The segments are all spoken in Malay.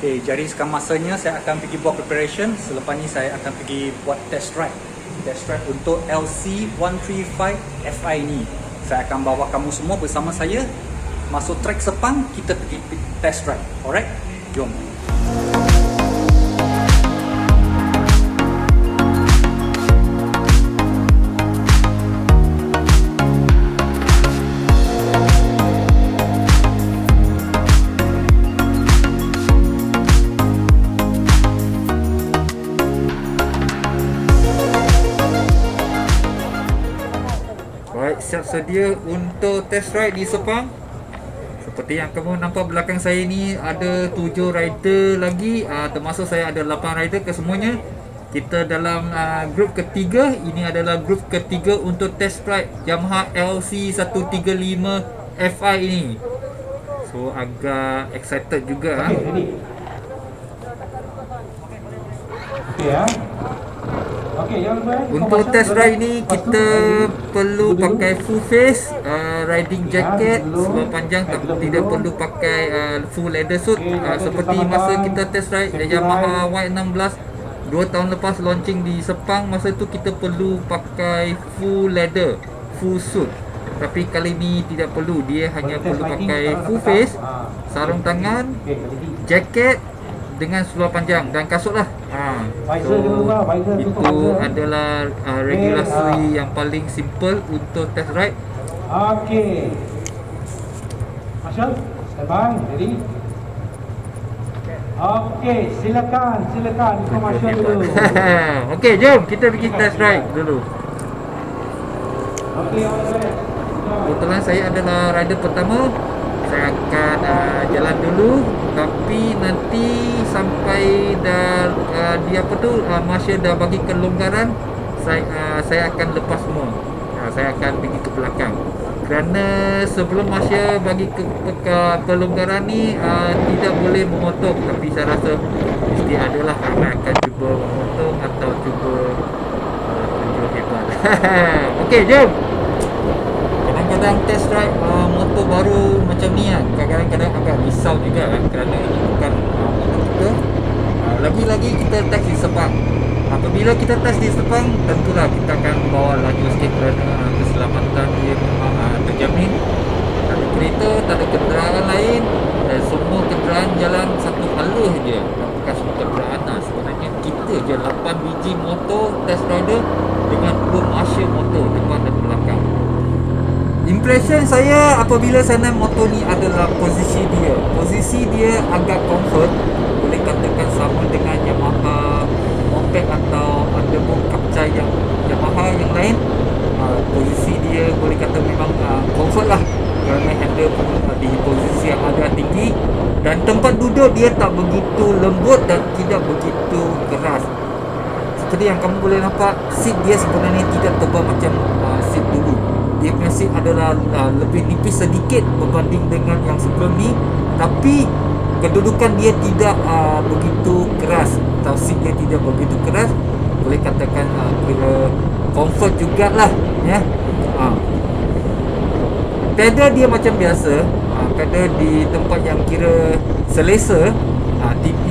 Okay, jadi sekarang masanya saya akan pergi buat preparation. Selepas ni saya akan pergi buat test ride. Test ride untuk LC135 Fi ni. Saya akan bawa kamu semua bersama saya masuk track Sepang, kita pergi test ride. Alright? Jom. Baik, siap sedia untuk test ride di Sepang. Seperti yang kamu nampak belakang saya ni, ada 7 rider lagi, termasuk saya ada 8 rider kesemuanya. Kita dalam grup ketiga. Ini adalah grup ketiga untuk test ride Yamaha LC135 Fi ini. So agak excited juga. Okay, ready. Okay ya. Okay, yang untuk test ride ni kita perlu pakai full face, riding jacket seluar panjang, tidak perlu pakai full leather suit. Seperti masa kita test ride Yamaha Y16 2 tahun lepas launching di Sepang, masa tu kita perlu pakai full leather, full suit. Tapi kali ni tidak perlu, dia hanya perlu pakai full face, sarung tangan, jaket dengan seluar panjang dan kasut lah. So itu adalah regulasi yang paling simple untuk test ride. Okay. Marshal, stand by, ready? Okay, silakan ikut Marshal dulu. Okay, jom kita pergi test ride dulu. Okay, alright. Kebetulan saya adalah rider pertama. Saya akan jalan dulu, tapi nanti sampai dah dia apa tu, Marshal dah bagi kelonggaran, saya akan lepas semua. Saya akan pergi ke belakang. Kerana sebelum Marshal bagi kelonggaran ni tidak boleh memotong, tapi saya rasa mesti adalah ramai akan cuba memotong atau cuba tunjuk hebat. Okey, jom. Kadang-kadang test ride motor baru macam ni kan, kadang-kadang agak risau juga kan, kerana ini bukan motor kita. Lagi-lagi kita test di Sepang. Apabila kita test di Sepang, tentulah kita akan bawa laju sikit kerana keselamatan dia memang terjamin. Tak ada kereta, tak ada kenderaan lain, dan semua kenderaan jalan satu alur je. Bukan semua kenderaan lah. Sebenarnya kita je 8 biji motor test rider dengan 2 Marshal motor depan dan belakang. Impression saya apabila saya naik motor ni adalah posisi dia. Posisi dia agak comfort. Boleh katakan sama dengan Yamaha Moped atau Underbone Kapcai yang Yamaha yang lain. Posisi dia boleh kata memang comfort lah, kerana handle pun di posisi yang agak tinggi. Dan tempat duduk dia tak begitu lembut dan tidak begitu keras. Seperti yang kamu boleh nampak, seat dia sebenarnya tidak tebal macam seat dulu. Dia punya seat adalah lebih nipis sedikit berbanding dengan yang sebelum ni, tapi kedudukan dia tidak begitu keras, atau seat dia tidak begitu keras. Boleh katakan kira comfort jugalah ya. Pedal dia macam biasa, pedal di tempat yang kira selesa.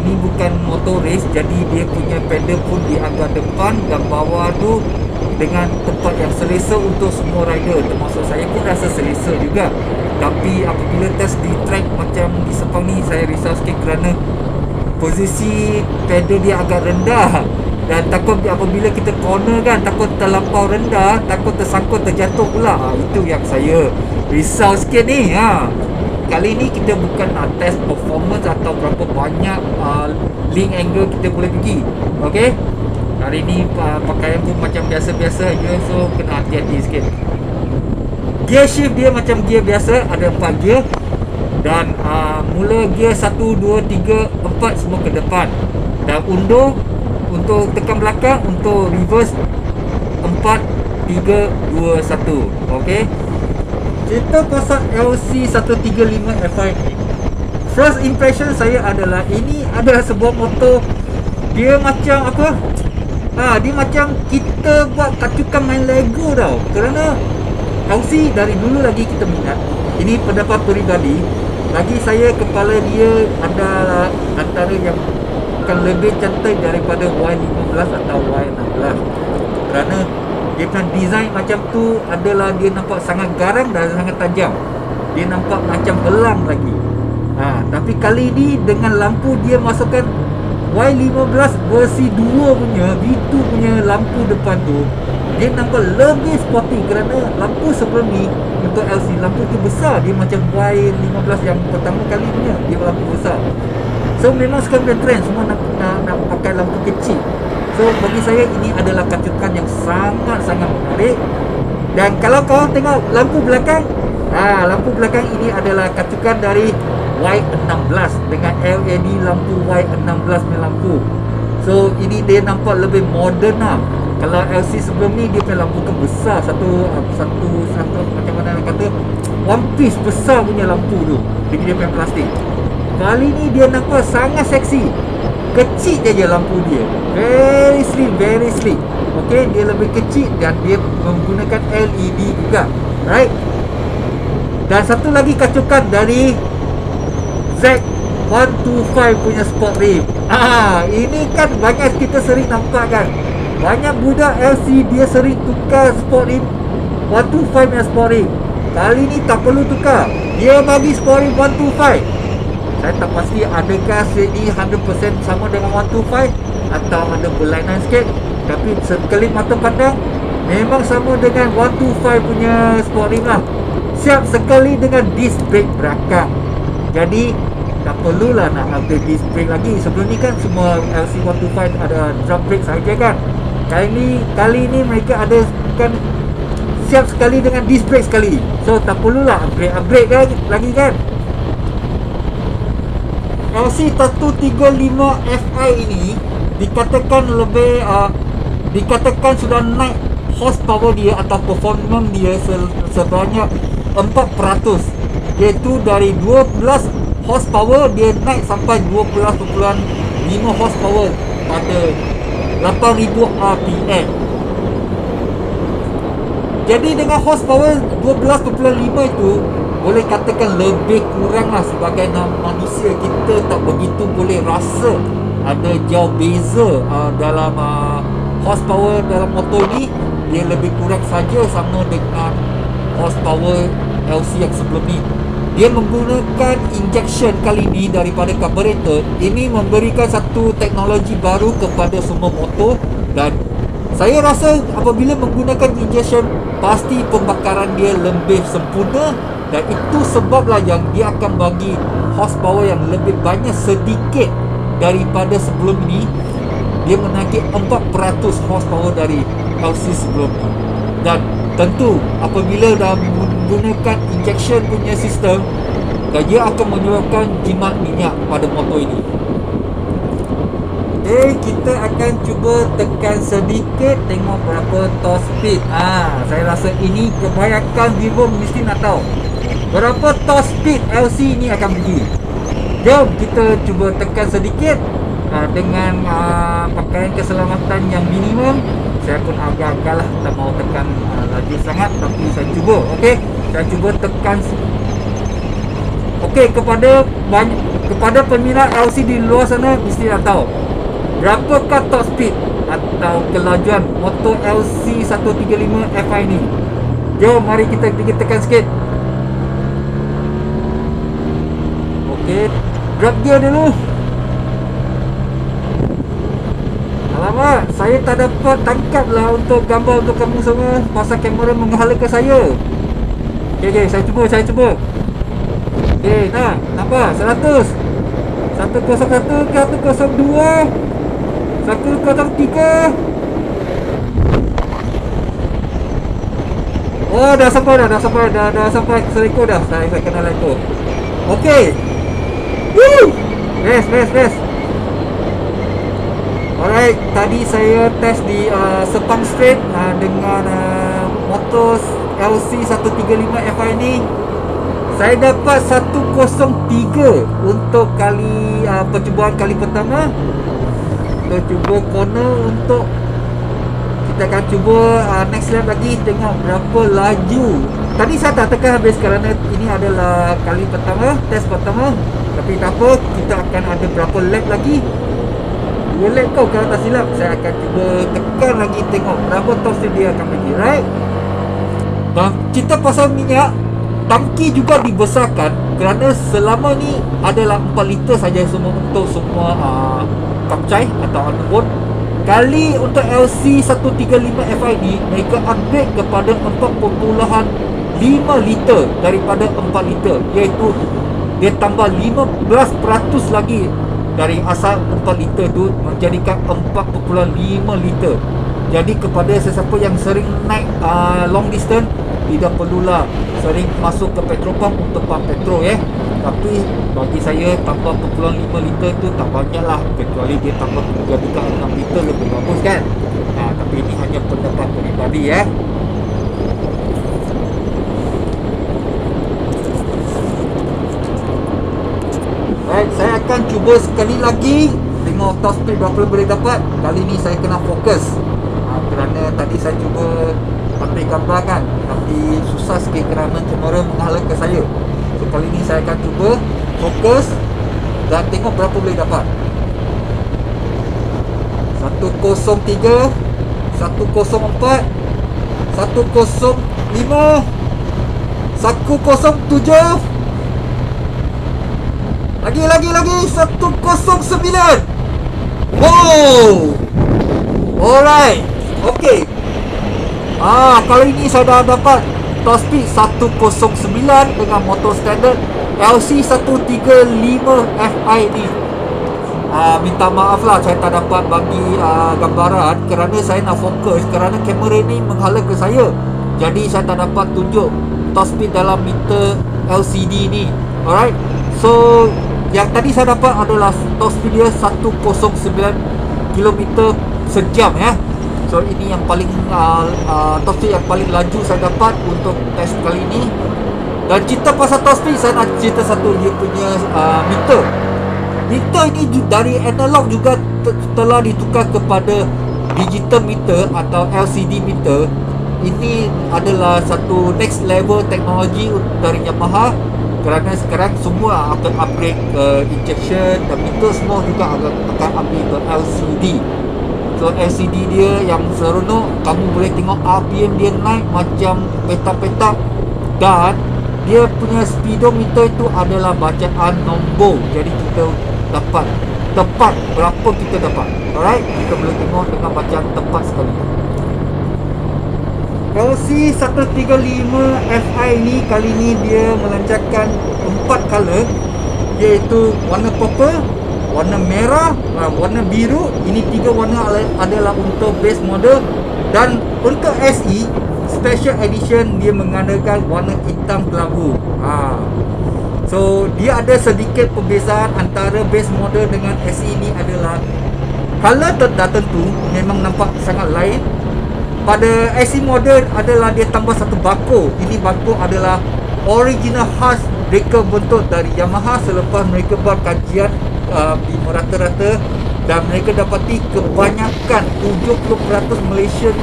Ini bukan motor race, jadi dia punya pedal pun di agak depan dan bawah tu dengan tempat yang selesa untuk semua rider, termasuk saya pun rasa selesa juga. Tapi apabila test di track macam di Sepang ni, saya risau sikit kerana posisi pedal dia agak rendah, dan takut apabila kita corner kan, takut terlampau rendah, takut tersangkut, terjatuh pula. Itu yang saya risau sikit ni. Kali ni kita bukan nak test performance atau berapa banyak link angle kita boleh pergi. Okey, hari ni pakaian pun macam biasa-biasa je, so kena hati-hati sikit. Gear shift dia macam gear biasa, ada 4 gear. Dan mula gear 1, 2, 3, 4 semua ke depan. Dan undur untuk tekan belakang, untuk reverse 4, 3, 2, 1. Okey, cerita pasal LC135 Fi ni, first impression saya adalah ini adalah sebuah motor. Dia macam apa? Dia macam kita buat kacukan main Lego tau. Kerana LC dari dulu lagi kita minat. Ini pendapat peribadi. bagi saya kepala dia adalah antara yang akan lebih cantik daripada Y15 atau Y16, kerana dia punya design macam tu adalah dia nampak sangat garang dan sangat tajam. Dia nampak macam elang lagi. Tapi kali ni dengan lampu dia masukkan Y15 versi 2 punya V2 punya lampu depan tu, dia nampak lebih sporty kerana lampu sebelum ni untuk LC lampu tu besar, dia macam Y15 yang pertama kali punya dia lampu besar. So memang sekarang trend semua nak pakai lampu kecil. So bagi saya ini adalah katukan yang sangat-sangat menarik. Dan kalau kau tengok lampu belakang, lampu belakang ini adalah katukan dari Y16 dengan LED lampu Y16 punya lampu. So ini dia nampak lebih moden lah. Kalau LC sebelum ni dia punya lampu kan besar, satu macam mana nak kata, one piece besar punya lampu tu, dia punya plastik. Kali ni dia nampak sangat seksi. Kecil je lampu dia, very slim. Okay, dia lebih kecil dan dia menggunakan LED juga, right? Dan satu lagi kacukan dari Z125 punya sport rim. Ini kan banyak kita sering nampak kan, banyak budak LC dia sering tukar sport rim 125 punya sport rim. Kali ni tak perlu tukar, dia bagi sport rim 125. Saya tak pasti adakah ini 100% sama dengan 125 atau ada berlainan sikit, tapi sekali mata pandang memang sama dengan 125 punya sport rim lah. Siap sekali dengan disc brake belakang. Jadi tak perlulah nak update disc brake lagi. Sebelum ni kan semua LC 125 ada drum brake saja kan. Kali ni mereka ada kan siap sekali dengan disc brake sekali. So tak perlulah upgrade kan lagi kan. LC 135 Fi ini dikatakan lebih dikatakan sudah naik horsepower dia atau performance dia sebanyak 4%, iaitu dari 12 horsepower dia naik sampai 12.5 horsepower pada 8000 rpm. Jadi dengan horsepower 12.5 itu boleh katakan lebih kurang lah, sebagai manusia kita tak begitu boleh rasa ada jauh beza dalam horsepower dalam motor ni. Dia lebih kurang saja sama dengan horsepower LC yang sebelum ni. Dia menggunakan injection kali ni daripada carburetor. Ini memberikan satu teknologi baru kepada semua motor, dan saya rasa apabila menggunakan injection pasti pembakaran dia lebih sempurna. Dan itu sebablah yang dia akan bagi horsepower yang lebih banyak sedikit daripada sebelum ni. Dia menaiki 4% horsepower dari LC sebelum ni. Dan tentu apabila dah menggunakan injection punya sistem, dia akan menyebabkan jimat minyak pada motor ini. Kita akan cuba tekan sedikit, tengok berapa top speed. Saya rasa ini kebanyakan viewer mesti nak tahu berapa top speed LC ni akan pergi. Jom kita cuba tekan sedikit dengan pakaian keselamatan yang minimum. Saya pun agak-agak lah tak mau tekan laju sangat, tapi saya cuba. Okey, saya cuba tekan. Okey, kepada peminat LC di luar sana mesti nak tahu berapakah top speed atau kelajuan motor LC 135 Fi ni. Jom mari kita tekan sikit. Okey, drop gear dulu. Alamak, saya tak dapat tangkap lah untuk gambar untuk kamu semua pasal kamera menghala ke saya. Okey, saya cuba. Okey, nampak 100, 101 ke 102, 103. Oh, dah sampai seleko dah. Saya kena leko. Okey. Woo! Best. Alright, tadi saya test di Sepang Straight dengan motor LC 135 Fi ni. Saya dapat 103 untuk percubaan kali pertama. Kita cuba corner untuk kita kita akan cuba next lap lagi, tengok berapa laju. Tadi saya tak tekan habis kerana ini adalah kali pertama, test pertama. Tapi tak apa, kita akan ada berapa lap lagi. 2 lap kau kalau tak silap. Saya akan cuba tekan lagi, tengok berapa top speed dia akan pergi, right? Cerita pasal minyak, tangki juga dibesarkan kerana selama ni adalah 4 liter saja semua untuk semua kapcai atau underboard. Kali untuk LC135 FID, mereka upgrade kepada 4.5 liter daripada 4 liter, iaitu dia tambah 15% lagi dari asal 4 liter tu menjadikan 4.5 liter. Jadi kepada sesiapa yang sering naik long distance, tidak perlulah sering masuk ke petrol pump untuk pump petrol Tapi bagi saya tambah 0.5 liter tu tak banyak lah, kecuali dia tambah menjadikan 6 liter lebih bagus kan. Tapi ini hanya pendapat peribadi Baik, saya akan cuba sekali lagi tengok top speed berapa boleh dapat. Kali ni saya kena fokus kerana tadi saya cuba ambil gambar kan, tapi susah sikit kerana kamera menghalang ke saya. So kali ni saya akan cuba fokus dan tengok berapa boleh dapat. 103, 104, 105, 107, lagi 109. Wow, alright, okay. Kali ini saya dah dapat top speed 109 dengan motor standard LC135 FID. Minta maaf lah saya tak dapat bagi gambaran kerana saya nak fokus, kerana kamera ni menghalang ke saya. Jadi saya tak dapat tunjuk top speed dalam meter LCD ni. Alright, so yang tadi saya dapat adalah top speed dia 109 km sejam So ini yang paling top speed yang paling laju saya dapat untuk test kali ini. Dan cerita pasal top speed, saya nak cerita satu dia punya meter. Meter ini dari analog juga telah ditukar kepada digital meter atau LCD meter. Ini adalah satu next level teknologi dari Yamaha, kerana sekarang semua akan upgrade ke injection dan meter semua juga akan upgrade ke LCD. So LCD dia yang seronok, kamu boleh tengok RPM dia naik macam petak-petak, dan dia punya speedometer itu adalah bacaan nombor. Jadi kita dapat tepat berapa kita dapat. Alright, kita boleh tengok dengan bacaan tepat sekali. LC135 FI ni kali ni dia melancarkan 4 color, iaitu warna purple, warna merah, warna biru. Ini 3 warna adalah untuk base model. Dan untuk SE Special Edition dia menggunakan warna hitam kelabu. So dia ada sedikit perbezaan antara base model dengan SE ni adalah color tertentu memang nampak sangat lain. Pada SE model adalah dia tambah satu bako. Ini bako adalah original khas mereka bentuk dari Yamaha selepas mereka buat kajian di merata-rata, dan mereka dapati kebanyakan 70% Malaysian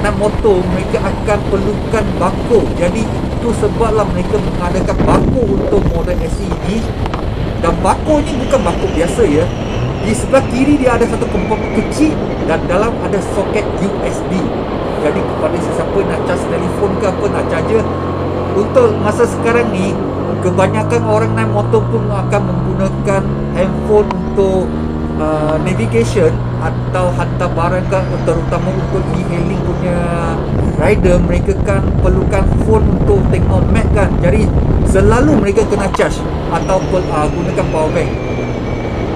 nak motor mereka akan perlukan bako. Jadi itu sebablah mereka mengadakan bako untuk model SE ini. Dan bako ni bukan bako biasa Di sebelah kiri dia ada satu komponen kecil dan dalam ada soket USB. Jadi kepada sesiapa nak charge telefon ke apa, nak charger. Untuk masa sekarang ni, kebanyakan orang naik motor pun akan menggunakan handphone untuk navigation atau hantar barang ke, terutama untuk e-hailing punya rider. Mereka kan perlukan phone untuk tengok map kan. Jadi selalu mereka kena charge ataupun gunakan power bank.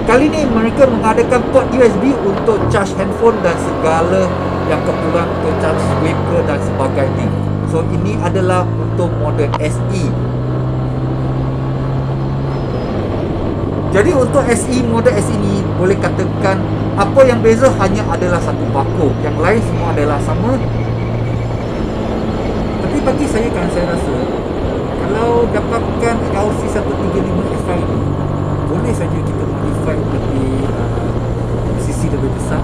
Kali ni mereka mengadakan port USB untuk charge handphone dan segala yang keperluan untuk charge wafer dan sebagainya. So ini adalah untuk model SE. Jadi untuk SE, model SE ni boleh katakan apa yang beza hanya adalah satu bako. Yang lain semua adalah sama. Tapi bagi saya kan, saya rasa kalau dapatkan LC135 FI ni, boleh saja kita modify lebih sisi lebih besar.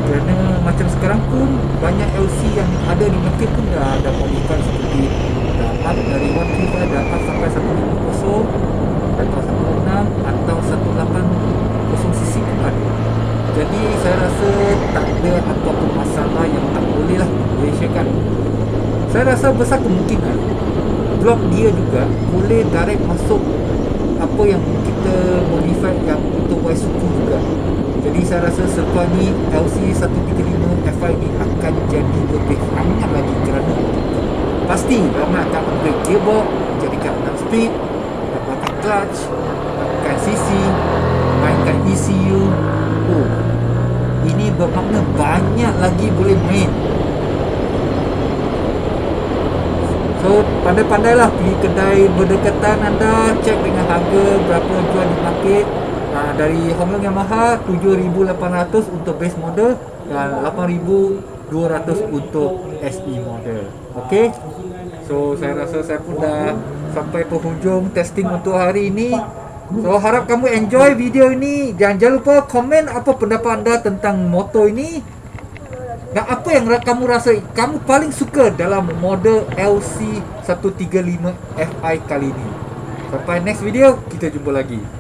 Kerana macam sekarang pun banyak LC yang ada di market pun dah ada modify seperti dah up dari 135 dah up sampai 150 atau 16 atau 180cc pun ada. Jadi saya rasa tak ada apa-apa masalah yang tak boleh lah Malaysia kan. Saya rasa besar kemungkinan blok dia juga boleh direct masuk apa yang kita modify yang untuk Waisuku juga. Jadi saya rasa selepas ni LC 135 Fi ni akan jadi lebih hangat lagi kerana pasti ramai akan upgrade gearbox, jadikan 6 speed, tambahkan clutch, tambahkan CC, mainkan ECU. Oh, ini bermakna banyak lagi boleh main. So pandai-pandailah pergi kedai berdekatan anda, cek dengan harga berapa jual di market. Dari Honglong Yamaha 7,800 untuk base model dan 8,200 untuk SE model. Okay, so saya rasa saya pun dah sampai penghujung testing untuk hari ini. So harap kamu enjoy video ini dan jangan lupa komen apa pendapat anda tentang motor ini. Dan apa yang kamu rasa kamu paling suka dalam model LC 135 Fi kali ini. Sampai next video, kita jumpa lagi.